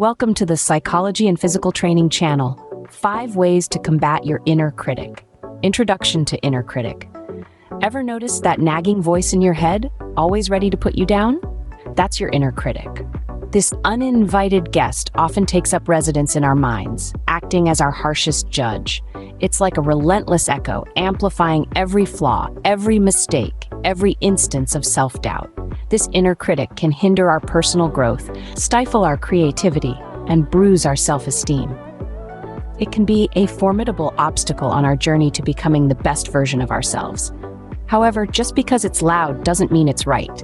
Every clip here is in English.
Welcome to the Psychology and Physical Training channel, 5 Ways to Combat Your Inner Critic. Introduction to Inner Critic. Ever notice that nagging voice in your head, always ready to put you down? That's your inner critic. This uninvited guest often takes up residence in our minds, acting as our harshest judge. It's like a relentless echo, amplifying every flaw, every mistake, every instance of self-doubt. This inner critic can hinder our personal growth, stifle our creativity, and bruise our self-esteem. It can be a formidable obstacle on our journey to becoming the best version of ourselves. However, just because it's loud doesn't mean it's right.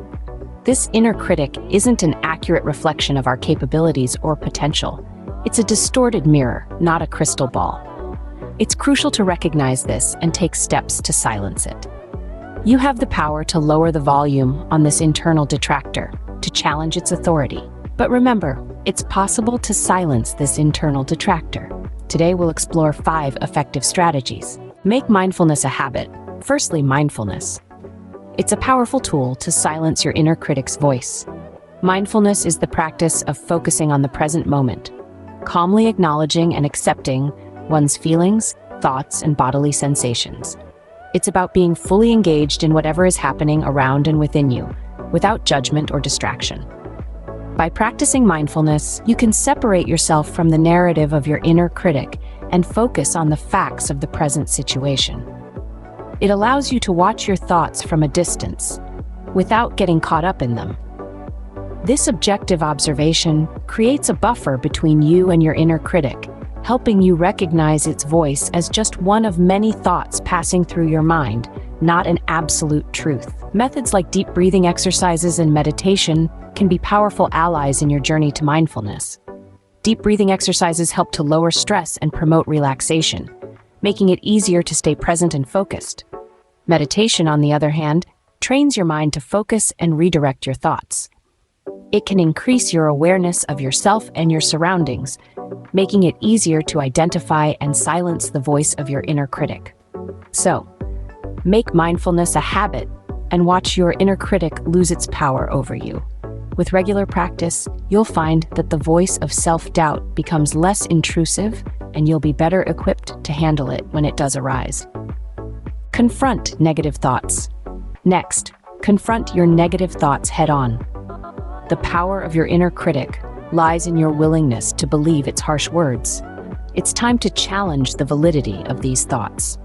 This inner critic isn't an accurate reflection of our capabilities or potential. It's a distorted mirror, not a crystal ball. It's crucial to recognize this and take steps to silence it. You have the power to lower the volume on this internal detractor, to challenge its authority. But remember, it's possible to silence this internal detractor. Today we'll explore 5 effective strategies. Make mindfulness a habit. Firstly, mindfulness. It's a powerful tool to silence your inner critic's voice. Mindfulness is the practice of focusing on the present moment, calmly acknowledging and accepting one's feelings, thoughts, and bodily sensations. It's about being fully engaged in whatever is happening around and within you, without judgment or distraction. By practicing mindfulness, you can separate yourself from the narrative of your inner critic and focus on the facts of the present situation. It allows you to watch your thoughts from a distance, without getting caught up in them. This objective observation creates a buffer between you and your inner critic, helping you recognize its voice as just one of many thoughts passing through your mind, not an absolute truth. Methods like deep breathing exercises and meditation can be powerful allies in your journey to mindfulness. Deep breathing exercises help to lower stress and promote relaxation, making it easier to stay present and focused. Meditation, on the other hand, trains your mind to focus and redirect your thoughts. It can increase your awareness of yourself and your surroundings, making it easier to identify and silence the voice of your inner critic. So, make mindfulness a habit and watch your inner critic lose its power over you. With regular practice, you'll find that the voice of self-doubt becomes less intrusive and you'll be better equipped to handle it when it does arise. Confront negative thoughts. Next, confront your negative thoughts head-on. The power of your inner critic lies in your willingness to believe its harsh words. It's time to challenge the validity of these thoughts.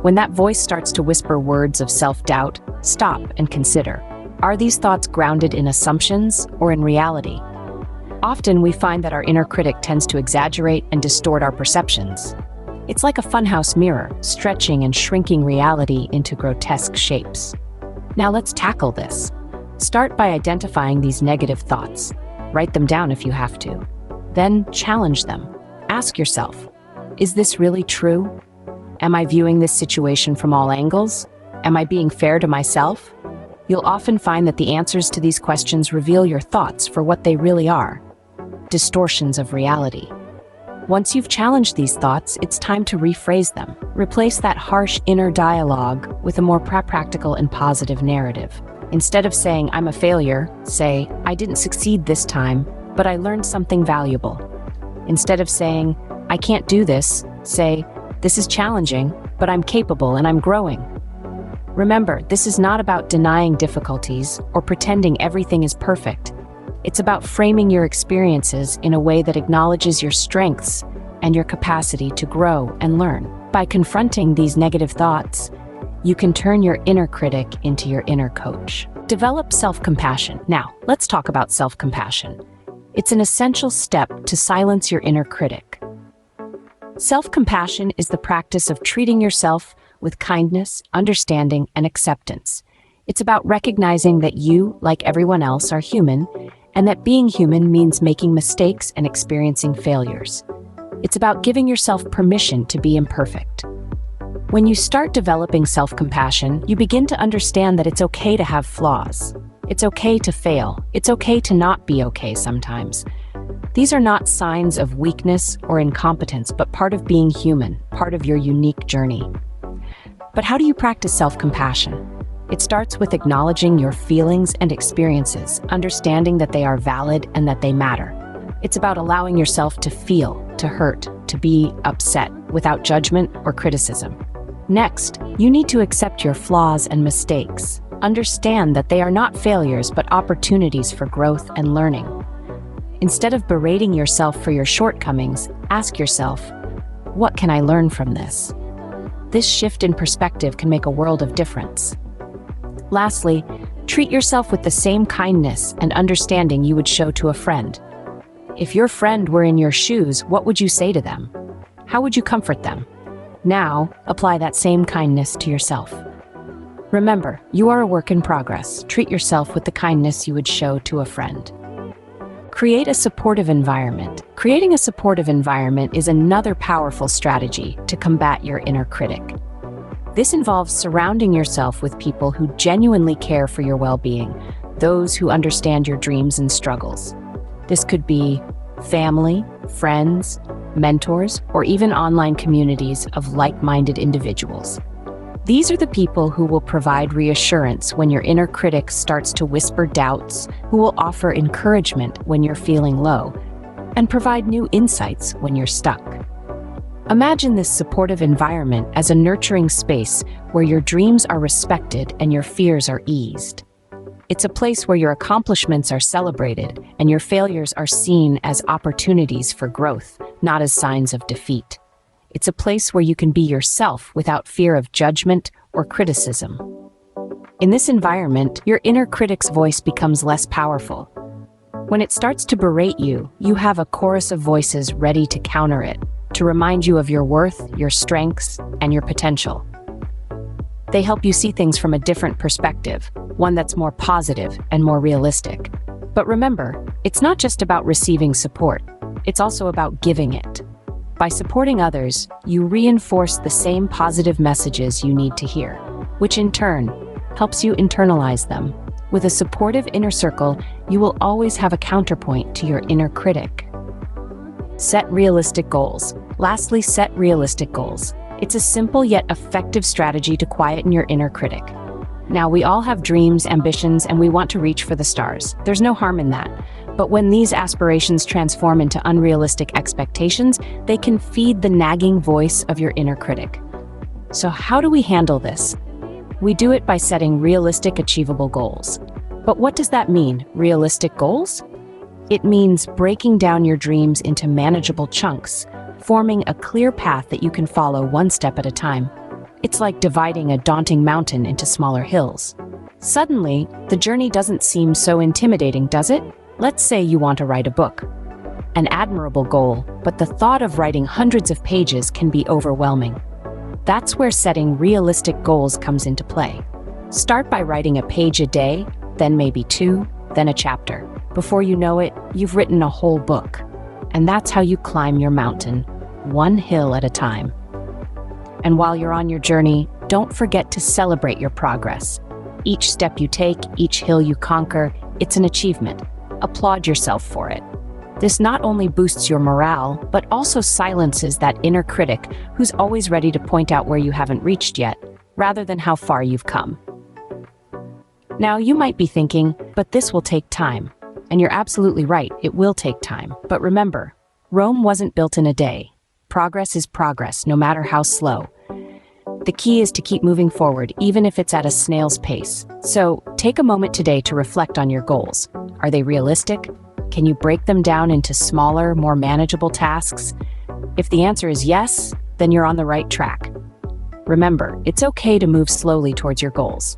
When that voice starts to whisper words of self-doubt, stop and consider. Are these thoughts grounded in assumptions or in reality? Often we find that our inner critic tends to exaggerate and distort our perceptions. It's like a funhouse mirror, stretching and shrinking reality into grotesque shapes. Now let's tackle this. Start by identifying these negative thoughts. Write them down if you have to. Then challenge them. Ask yourself, is this really true? Am I viewing this situation from all angles? Am I being fair to myself? You'll often find that the answers to these questions reveal your thoughts for what they really are: distortions of reality. Once you've challenged these thoughts, it's time to rephrase them. Replace that harsh inner dialogue with a more practical and positive narrative. Instead of saying, "I'm a failure," say, "I didn't succeed this time, but I learned something valuable." Instead of saying, "I can't do this," say, "This is challenging, but I'm capable and I'm growing." Remember, this is not about denying difficulties or pretending everything is perfect. It's about framing your experiences in a way that acknowledges your strengths and your capacity to grow and learn. By confronting these negative thoughts, you can turn your inner critic into your inner coach. Develop self-compassion. Now, let's talk about self-compassion. It's an essential step to silence your inner critic. Self-compassion is the practice of treating yourself with kindness, understanding, and acceptance. It's about recognizing that you, like everyone else, are human, and that being human means making mistakes and experiencing failures. It's about giving yourself permission to be imperfect. When you start developing self-compassion, you begin to understand that it's okay to have flaws. It's okay to fail. It's okay to not be okay sometimes. These are not signs of weakness or incompetence, but part of being human, part of your unique journey. But how do you practice self-compassion? It starts with acknowledging your feelings and experiences, understanding that they are valid and that they matter. It's about allowing yourself to feel, to hurt, to be upset without judgment or criticism. Next, you need to accept your flaws and mistakes. Understand that they are not failures but opportunities for growth and learning. Instead of berating yourself for your shortcomings, ask yourself, what can I learn from this? This shift in perspective can make a world of difference. Lastly, treat yourself with the same kindness and understanding you would show to a friend. If your friend were in your shoes, what would you say to them? How would you comfort them? Now, apply that same kindness to yourself. Remember, you are a work in progress. Treat yourself with the kindness you would show to a friend. Create a supportive environment. Creating a supportive environment is another powerful strategy to combat your inner critic. This involves surrounding yourself with people who genuinely care for your well-being, those who understand your dreams and struggles. This could be family, friends, mentors, or even online communities of like-minded individuals. These are the people who will provide reassurance when your inner critic starts to whisper doubts, who will offer encouragement when you're feeling low, and provide new insights when you're stuck. Imagine this supportive environment as a nurturing space where your dreams are respected and your fears are eased. It's a place where your accomplishments are celebrated and your failures are seen as opportunities for growth, not as signs of defeat. It's a place where you can be yourself without fear of judgment or criticism. In this environment, your inner critic's voice becomes less powerful. When it starts to berate you, you have a chorus of voices ready to counter it, to remind you of your worth, your strengths, and your potential. They help you see things from a different perspective, one that's more positive and more realistic. But remember, it's not just about receiving support, it's also about giving it. By supporting others, you reinforce the same positive messages you need to hear, which in turn helps you internalize them. With a supportive inner circle, you will always have a counterpoint to your inner critic. Set realistic goals. Lastly, set realistic goals. It's a simple yet effective strategy to quieten your inner critic. Now, we all have dreams, ambitions, and we want to reach for the stars. There's no harm in that. But when these aspirations transform into unrealistic expectations, they can feed the nagging voice of your inner critic. So how do we handle this? We do it by setting realistic, achievable goals. But what does that mean, realistic goals? It means breaking down your dreams into manageable chunks, forming a clear path that you can follow one step at a time. It's like dividing a daunting mountain into smaller hills. Suddenly, the journey doesn't seem so intimidating, does it? Let's say you want to write a book. An admirable goal, but the thought of writing hundreds of pages can be overwhelming. That's where setting realistic goals comes into play. Start by writing a page a day, then maybe 2, then a chapter. Before you know it, you've written a whole book. And that's how you climb your mountain, one hill at a time. And while you're on your journey, don't forget to celebrate your progress. Each step you take, each hill you conquer, it's an achievement. Applaud yourself for it. This not only boosts your morale, but also silences that inner critic who's always ready to point out where you haven't reached yet, rather than how far you've come. Now, you might be thinking, but this will take time. And you're absolutely right, it will take time. But remember, Rome wasn't built in a day. Progress is progress, no matter how slow. The key is to keep moving forward, even if it's at a snail's pace. So, take a moment today to reflect on your goals. Are they realistic? Can you break them down into smaller, more manageable tasks? If the answer is yes, then you're on the right track. Remember, it's okay to move slowly towards your goals.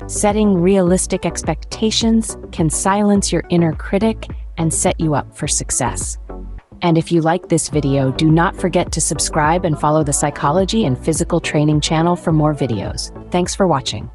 Setting realistic expectations can silence your inner critic and set you up for success. And if you like this video, do not forget to subscribe and follow the Psychology and Physical Training channel for more videos. Thanks for watching.